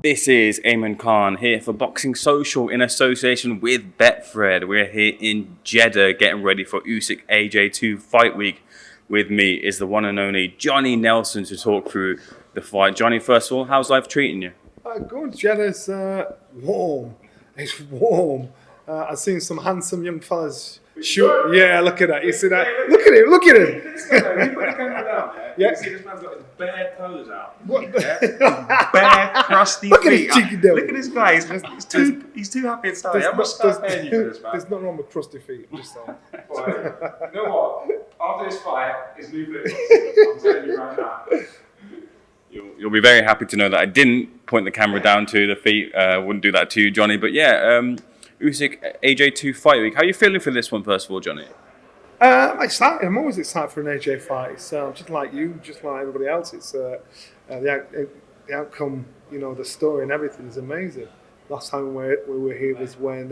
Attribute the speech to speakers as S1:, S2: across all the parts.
S1: This is Ayman Khan here for Boxing Social in association with Betfred. We're here in Jeddah getting ready for Usyk-AJ2 fight week. With me is the one and only Johnny Nelson to talk through the fight. Johnny, first of all, how's life treating you?
S2: Good. Jeddah's warm. It's warm. I've seen some handsome young fellas shoot. Yeah, look at that. You see that? Look at him. Look at him.
S1: You put the camera down,
S2: Yeah.
S1: You see this man's got his bare toes out.
S2: What?
S1: Bare, crusty
S2: Look at
S1: feet.
S2: his cheeky devil.
S1: Look at this guy. He's too happy and starting. How much start paying you for this, man?
S2: There's nothing wrong with crusty feet. I'm just saying.
S1: You know what? After this fight, it's new food. I'm telling you right now. You'll be very happy to know that I didn't point the camera down to the feet. Wouldn't do that to you, Johnny. But yeah, Usyk-AJ2 fight week. How are you feeling for this one, first of all, Johnny?
S2: I'm always excited for an AJ fight. So just like you, just like everybody else, it's the outcome, the story and everything is amazing. Last time we were here was when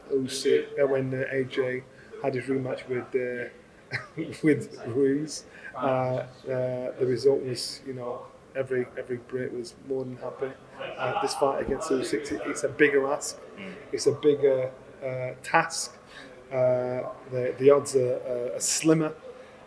S2: AJ had his rematch with Ruiz. The result was, every Brit was more than happy. This fight against Usyk, it's a bigger ask. It's a bigger task. The odds are slimmer.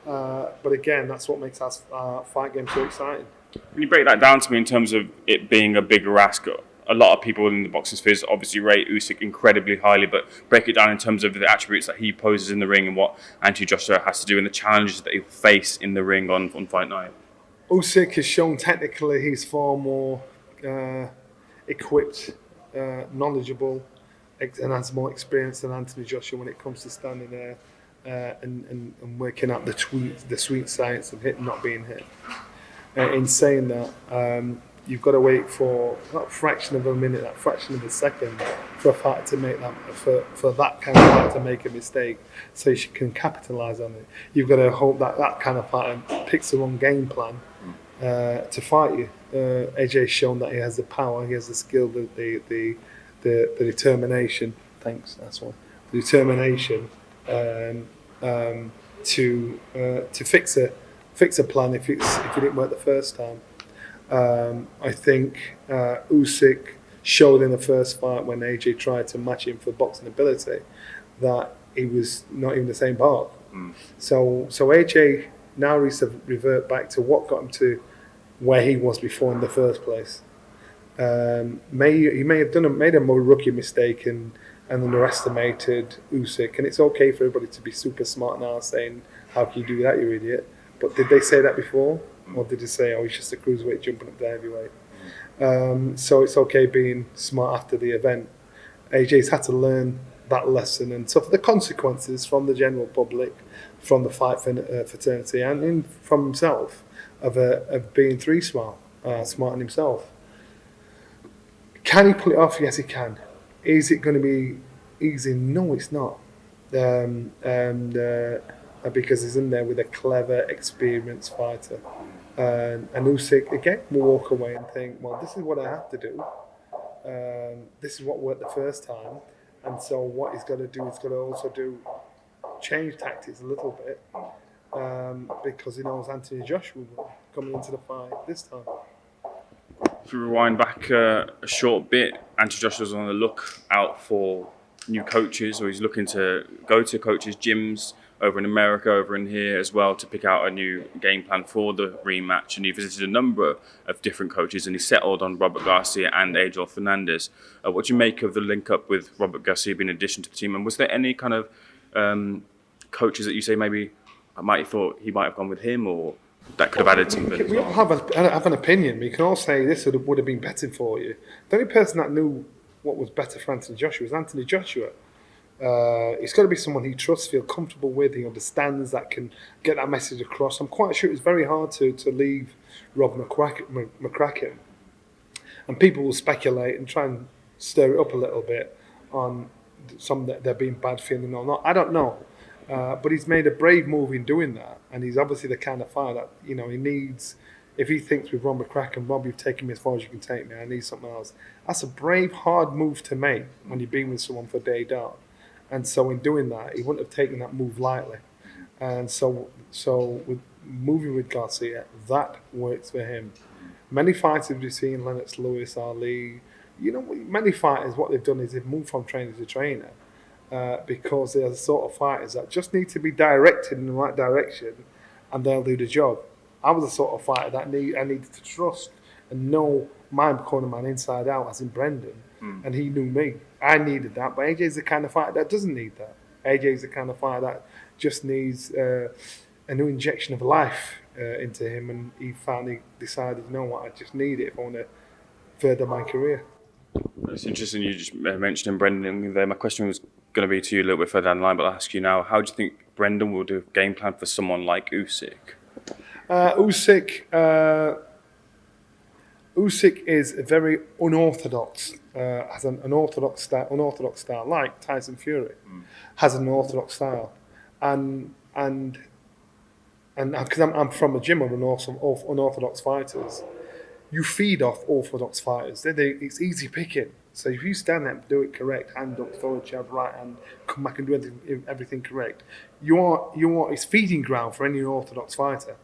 S2: But again, that's what makes our fight game so exciting.
S1: When you break that down to me in terms of it being a bigger ask, a lot of people in the boxing spheres obviously rate Usyk incredibly highly, but break it down in terms of the attributes that he poses in the ring and what Anthony Joshua has to do and the challenges that he'll face in the ring on fight night.
S2: Usyk has shown technically he's far more equipped, knowledgeable, and has more experience than Anthony Joshua when it comes to standing there and working out the sweet science of hit and not being hit. In saying that, you've got to wait for that fraction of a minute, that fraction of a second, for a fighter to make that, for that kind of fighter to make a mistake, so you can capitalise on it. You've got to hope that kind of fighter picks the wrong game plan to fight you. AJ's shown that he has the power, he has the skill, the determination. Thanks, that's one. The determination to fix a plan if it didn't work the first time. I think Usyk showed in the first fight when AJ tried to match him for boxing ability that he was not even the same part. So AJ now needs to revert back to what got him to where he was before in the first place. He may have made a more rookie mistake and underestimated Usyk, and it's okay for everybody to be super smart now saying, "How can you do that, you idiot?" But did they say that before? Or did they say, "Oh, he's just a cruiserweight jumping up to heavyweight"? So it's okay being smart after the event. AJ's had to learn that lesson and suffer the consequences from the general public, from the fight fraternity, and from himself of being smart in himself. Can he pull it off? Yes, he can. Is it going to be easy? No, it's not. Because he's in there with a clever, experienced fighter. And Usyk, again, will walk away and think, well, this is what I have to do. This is what worked the first time. And so what he's got to do, he's got to also change tactics a little bit because he knows Anthony Joshua coming into the fight this time.
S1: If we rewind back a short bit, Anthony Joshua's on the lookout for new coaches, or he's looking to go to coaches' gyms over in America, over in here as well, to pick out a new game plan for the rematch. And he visited a number of different coaches, and he settled on Robert Garcia and Adolf Fernandez. What do you make of the link up with Robert Garcia being in addition to the team? And was there any kind of coaches that you say maybe I might have thought he might have gone with him, or that could have added something?
S2: We all have an opinion. We can all say this would have been better for you. The only person that knew what was better for Anthony Joshua was Anthony Joshua. It's got to be someone he trusts, feel comfortable with, he understands, that can get that message across. I'm quite sure it was very hard to leave Rob McCracken. And people will speculate and try and stir it up a little bit on some that they're being bad feeling or not. I don't know. But he's made a brave move in doing that. And he's obviously the kind of fighter that, he needs. If he thinks with Rob McCracken, Rob, you've taken me as far as you can take me, I need something else. That's a brave, hard move to make when you've been with someone for day dot. And so in doing that, he wouldn't have taken that move lightly. And so with moving with Garcia, that works for him. Many fighters we've seen, Lennox Lewis, Ali, many fighters, what they've done is they've moved from trainer to trainer because they're the sort of fighters that just need to be directed in the right direction and they'll do the job. I was the sort of fighter that I needed to trust and know my corner man inside out, as in Brendan, and he knew me. I needed that, but AJ's the kind of fighter that doesn't need that. AJ's the kind of fighter that just needs a new injection of life into him, and he finally decided, you know what, I just need it if I want to further my career.
S1: It's interesting you just mentioned Brendan there. My question was going to be to you a little bit further down the line, but I'll ask you now, how do you think Brendan will do a game plan for someone like Usyk?
S2: Usyk is very unorthodox, has an unorthodox style, like Tyson Fury has an unorthodox style, and because I'm from a gym of unorthodox fighters, you feed off orthodox fighters. It's easy picking. So if you stand there and do it correct, hand up, throw a jab, right hand, come back and do everything correct, it's feeding ground for any unorthodox fighter.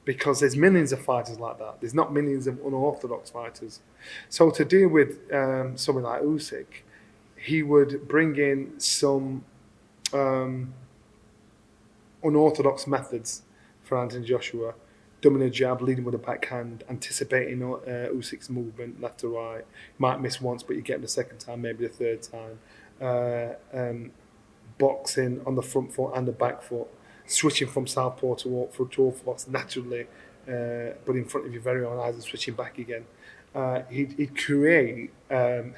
S2: Because there's millions of fighters like that. There's not millions of unorthodox fighters. So to deal with someone like Usyk, he would bring in some unorthodox methods for Anthony Joshua. Dumbing a jab, leading with a backhand, anticipating Usyk's movement left to right. You might miss once, but you get him the second time, maybe the third time. Boxing on the front foot and the back foot. Switching from southpaw to orthodox naturally, but in front of your very own eyes and switching back again. He'd create an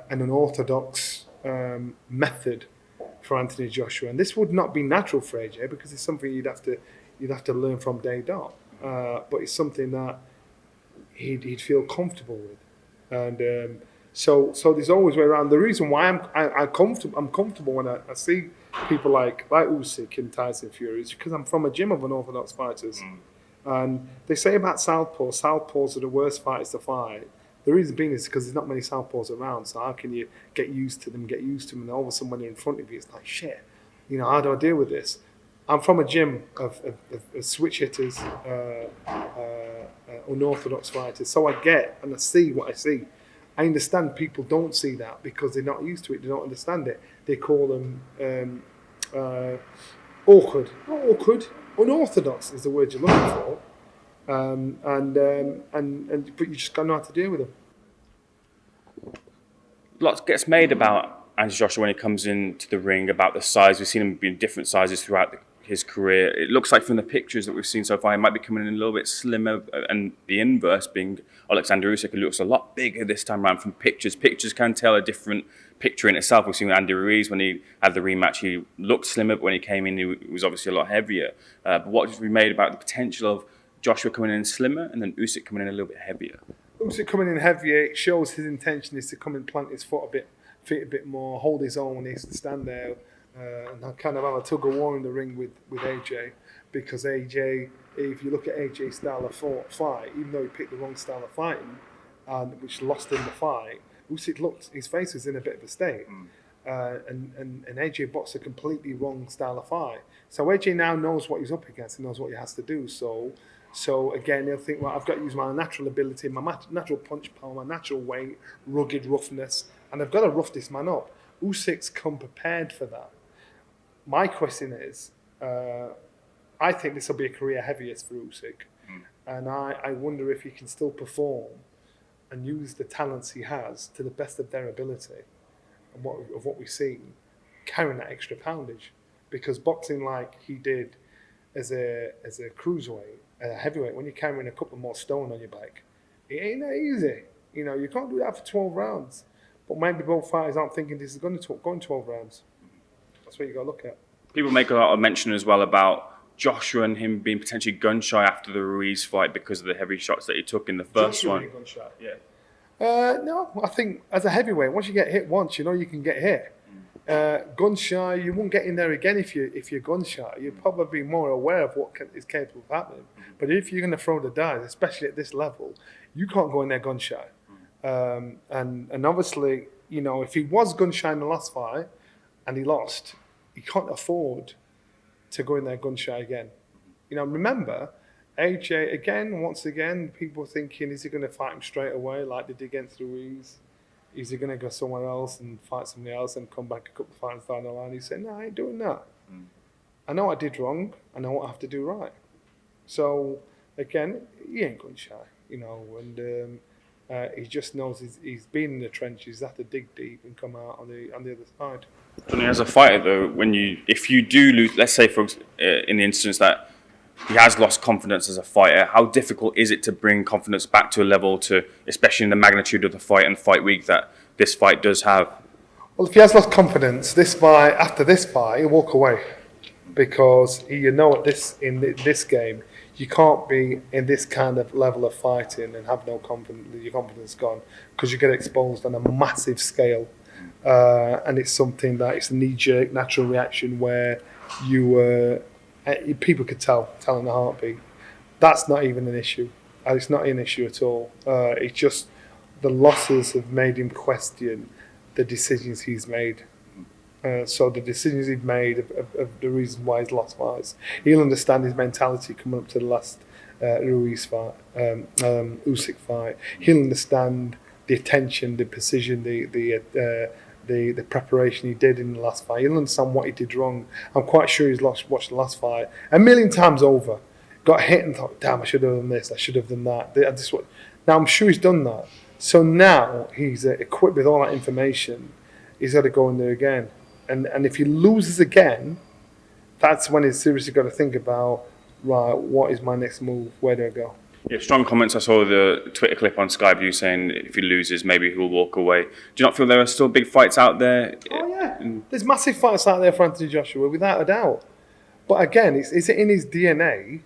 S2: unorthodox method for Anthony Joshua, and this would not be natural for AJ because it's something you'd have to learn from day dot. But it's something that he'd feel comfortable with, and so there's always a way around. The reason why I'm comfortable when I see people like Usyk and Tyson Fury is because I'm from a gym of unorthodox fighters, and they say about southpaws are the worst fighters to fight. The reason being is because there's not many southpaws around. So how can you get used to them, and all of a sudden when they're in front of you, it's like shit. How do I deal with this? I'm from a gym of switch hitters, unorthodox fighters. So I get and I see what I see. I understand people don't see that because they're not used to it. They don't understand it. They call them awkward. Not awkward. Unorthodox is the word you're looking for. But you just got to know how to deal with them.
S1: Lots gets made about Anthony Joshua when he comes into the ring, about the size. We've seen him be in different sizes throughout his career. It looks like from the pictures that we've seen so far, he might be coming in a little bit slimmer, and the inverse being Alexander Usyk, who looks a lot bigger this time around from pictures. Pictures can tell a different picture in itself. We've seen with Andy Ruiz when he had the rematch, he looked slimmer, but when he came in, he was obviously a lot heavier. But what have we made about the potential of Joshua coming in slimmer and then Usyk coming in a little bit heavier?
S2: Usyk coming in heavier, it shows his intention is to come and plant his feet a bit more, hold his own when he has to stand there, and kind of have a tug of war in the ring with AJ, because AJ, if you look at AJ's style of fight, even though he picked the wrong style of fighting, which lost him the fight, Usyk looked, his face was in a bit of a state. And AJ boxed a completely wrong style of fight. So AJ now knows what he's up against, he knows what he has to do. So again, he'll think, well, I've got to use my natural ability, my natural punch power, my natural weight, rugged roughness, and I've got to rough this man up. Usyk's come prepared for that. My question is, I think this will be a career heavyweight for Usyk, and I wonder if he can still perform and use the talents he has to the best of their ability, and what we've seen, carrying that extra poundage, because boxing like he did as a cruiserweight, a heavyweight, when you're carrying a couple more stone on your back, it ain't that easy. You can't do that for 12 rounds. But maybe both fighters aren't thinking this is going 12 rounds. That's what you got to look at.
S1: People make a lot of mention as well about Joshua and him being potentially gun shy after the Ruiz fight because of the heavy shots that he took in the first
S2: Joshua
S1: one.
S2: being gun shy?
S1: Yeah.
S2: No, I think as a heavyweight, once you get hit once, you can get hit. Gun shy, you won't get in there again if you're gun shy. You'll probably be more aware of what is capable of happening. But if you're going to throw the dice, especially at this level, you can't go in there gun shy. And obviously, if he was gun shy in the last fight and he lost, he can't afford to go in there gun shy again. Remember, AJ, again, once again, people thinking, is he going to fight him straight away like they did against Ruiz? Is he going to go somewhere else and fight somebody else and come back a couple of fights down the line? He said, no, I ain't doing that. I know I did wrong. I know what I have to do right. So, again, he ain't going shy, and he just knows he's been in the trenches, he's had to dig deep and come out on the other side.
S1: Johnny, as a fighter, though, if you do lose, let's say in the instance that he has lost confidence as a fighter, how difficult is it to bring confidence back to a level especially in the magnitude of the fight and fight week that this fight does have?
S2: Well, if he has lost confidence, after this fight, he'll walk away because in this game, you can't be in this kind of level of fighting and have no confidence. Your confidence gone because you get exposed on a massive scale, and it's something that it's a knee-jerk natural reaction where people could tell in a heartbeat. That's not even an issue. It's not an issue at all. It's just the losses have made him question the decisions he's made. So the decisions he's made of the reason why he's lost fights. He'll understand his mentality coming up to the last Ruiz fight, Usyk fight. He'll understand the attention, the precision, the preparation he did in the last fight. He'll understand what he did wrong. I'm quite sure he's watched the last fight a million times over. Got hit and thought, damn, I should have done this, I should have done that. Now I'm sure he's done that. So now he's equipped with all that information. He's got to go in there again. And if he loses again, that's when he's seriously got to think about, right, what is my next move? Where do I go?
S1: Yeah, strong comments. I saw the Twitter clip on Skyview saying if he loses, maybe he'll walk away. Do you not feel there are still big fights out there?
S2: Oh, yeah. There's massive fights out there for Anthony Joshua, without a doubt. But again, is it in his DNA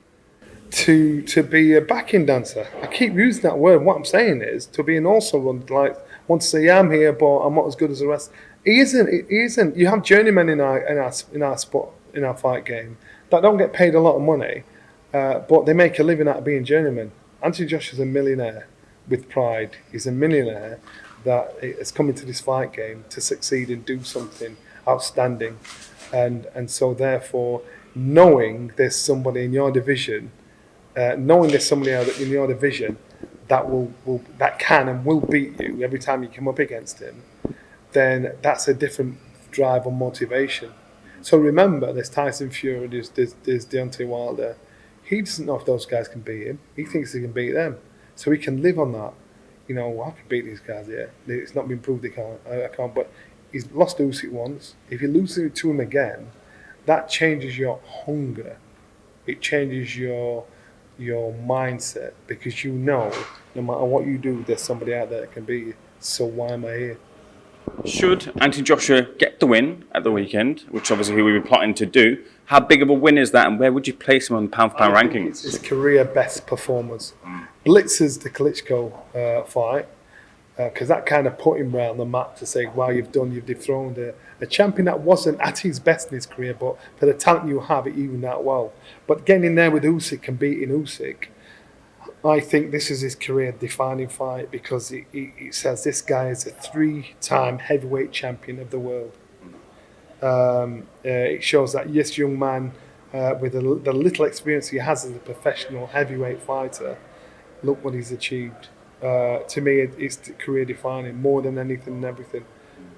S2: to be a backing dancer? I keep using that word. What I'm saying is to be an also-run, like, want to say, yeah, I'm here, but I'm not as good as the rest. He isn't. You have journeymen in our sport, in our fight game, that don't get paid a lot of money, but they make a living out of being journeymen. Anthony Joshua's a millionaire with pride. He's a millionaire that has come into this fight game to succeed and do something outstanding, and so therefore, knowing there's somebody in your division, that can and will beat you every time you come up against him, then that's a different drive or motivation. So remember, there's Tyson Fury, there's Deontay Wilder. He doesn't know if those guys can beat him. He thinks he can beat them. So he can live on that. I can beat these guys, yeah. It's not been proved I can't. But he's lost Usyk once. If you lose to him again, that changes your hunger. It changes your mindset, because no matter what you do, there's somebody out there that can beat you. So why am I here?
S1: Should Anthony Joshua get the win at the weekend, which obviously we were plotting to do, how big of a win is that, and where would you place him on the pound-for-pound rankings?
S2: It's his career best performance. Blitzes the Klitschko fight, because that kind of put him around the map to say, wow, you've dethroned a champion that wasn't at his best in his career, but for the talent you have, it evened out well. But getting in there with Usyk and beating Usyk, I think this is his career-defining fight, because it says this guy is a 3-time heavyweight champion of the world. It shows that this young man, with the little experience he has as a professional heavyweight fighter, look what he's achieved. To me, it's career-defining more than anything and everything,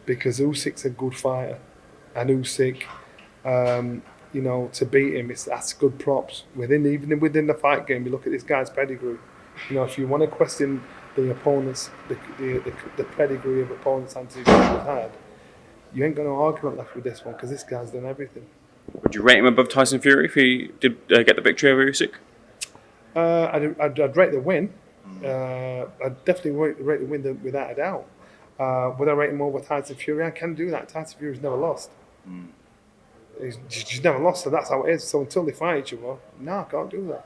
S2: because Usyk's a good fighter, and Usyk, to beat him, that's good props. Even within the fight game, you look at this guy's pedigree. If you want to question the opponents, the pedigree of opponents Anthony Joshua's had, you ain't got no argument left with this one, because this guy's done everything.
S1: Would you rate him above Tyson Fury if he did get the victory over Usyk?
S2: I'd rate the win. I'd definitely rate the win without a doubt. Would I rate him over Tyson Fury? I can do that. Tyson Fury's never lost. He's never lost, so that's how it is. So until they fight each other, no, I can't do that.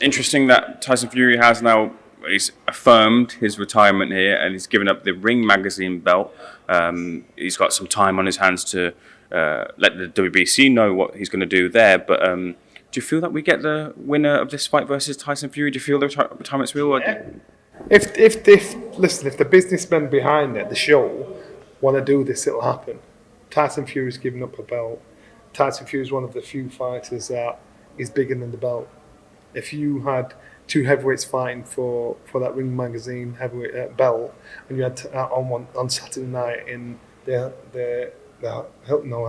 S1: Interesting that Tyson Fury has now, he's affirmed his retirement here, and he's given up the Ring Magazine belt. He's got some time on his hands to let the WBC know what he's going to do there. But do you feel that we get the winner of this fight versus Tyson Fury? Do you feel the retirement's real?
S2: Yeah. If the businessmen behind it, the show, want to do this, it'll happen. Tyson Fury's giving up a belt. Tyson Fury's one of the few fighters that is bigger than the belt. If you had two heavyweights fighting for that Ring Magazine heavyweight belt, and you had on Saturday night in the Hilton